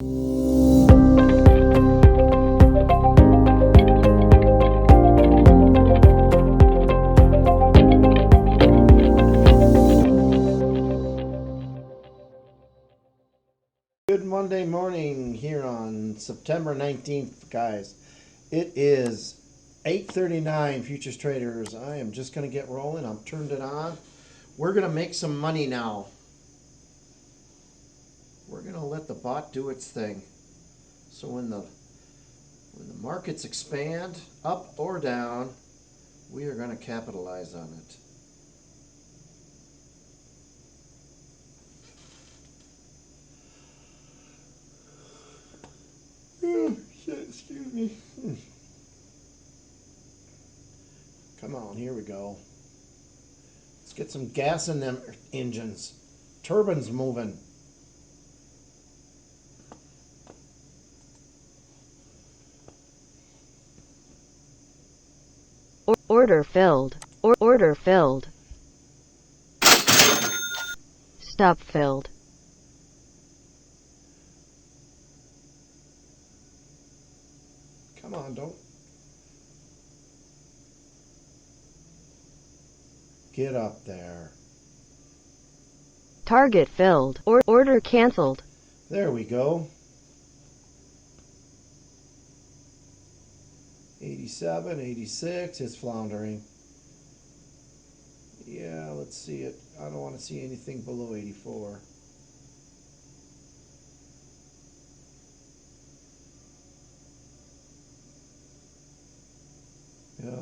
Good Monday morning here on September 19th, guys. It is 8:39, futures traders. I am just going to get rolling. I've turned it on. We're going to make some money now. We're going to let the bot do its thing. So when the markets expand up or down, we are going to capitalize on it. Oh, shit, excuse me. Come on, here we go. Let's get some gas in them engines. Turbines moving. Order filled. Order filled. Stop filled. Come on, don't. Get up there. Target filled. Order canceled. There we go. 87, 86, it's floundering. Yeah, let's see it. I don't want to see anything below 84. Yep.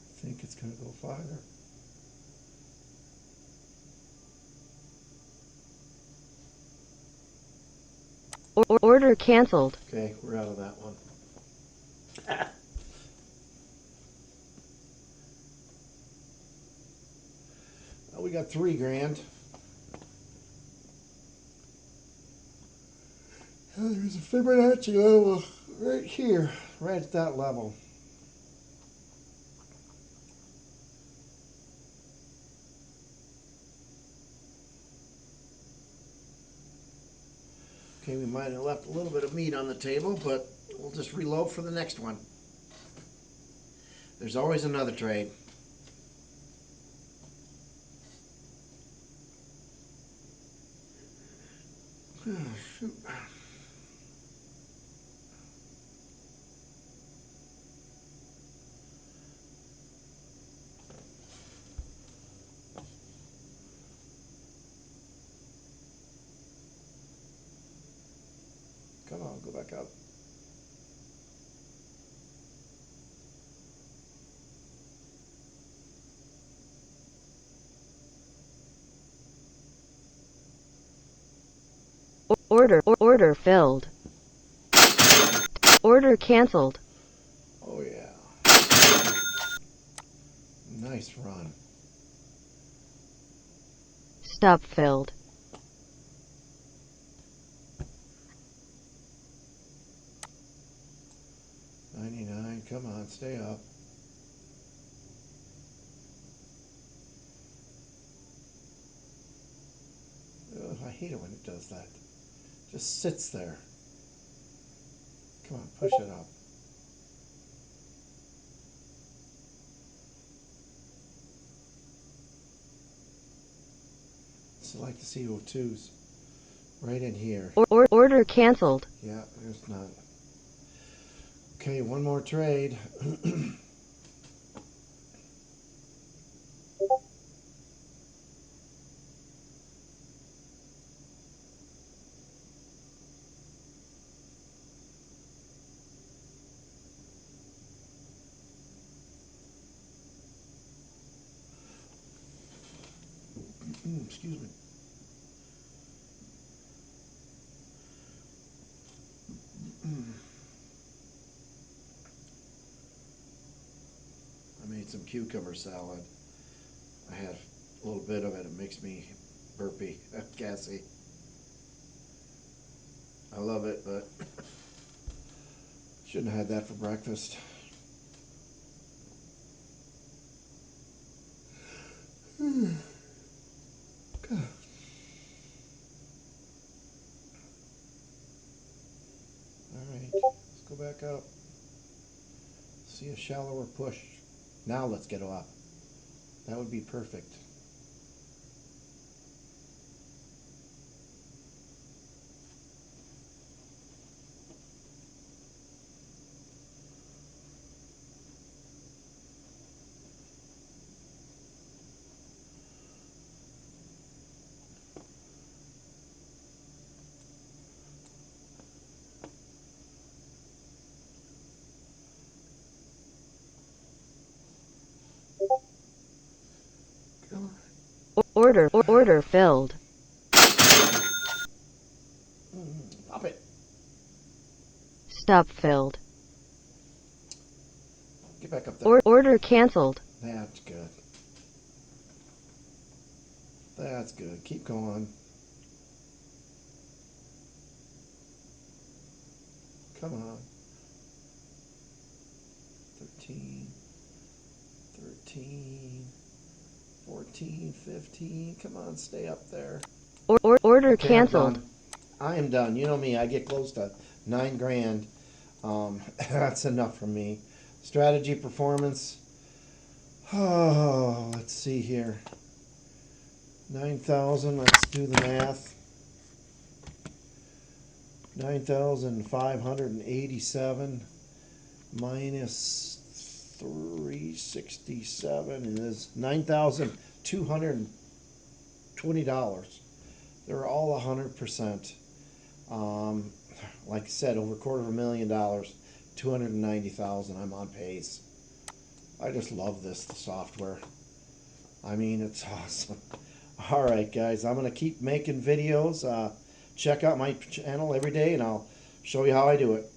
I think it's going to go farther. Order canceled. Okay, we're out of that one. Well, we got $3,000. There's a Fibonacci level right here, right at that level. Okay, we might have left a little bit of meat on the table, but we'll just reload for the next one. There's always another trade. Oh, shoot. Come on, go back up. Order filled. Order canceled. Oh yeah. Nice run. Stop filled. $99, come on, stay up. Ugh, I hate it when it does that. Just sits there. Come on, push it up. Select the CO2s. Right in here. Order canceled. Yeah, there's none. Okay, one more trade. Excuse me. I made some cucumber salad. I had a little bit of it. It makes me burpy, gassy. I love it, but shouldn't have had that for breakfast. Alright, let's go back up. See a shallower push. Now let's get up. That would be perfect. Order filled. Pop it. Stop filled. Get back up there. Order canceled. That's good. That's good. Keep going. Come on. 13, 13, 14, 15. Come on, stay up there. Order Okay, I'm canceled. done. I am done. You know me, I get close to 9 grand. That's enough for me. Strategy performance. Oh, let's see here. 9,000, let's do the math. 9,587 minus 367 is $9,220. They're all 100%. Like I said, over $250,000, 290,000. I'm on pace. I just love this software. I mean, it's awesome. All right, guys, I'm gonna keep making videos. Check out my channel every day, and I'll show you how I do it.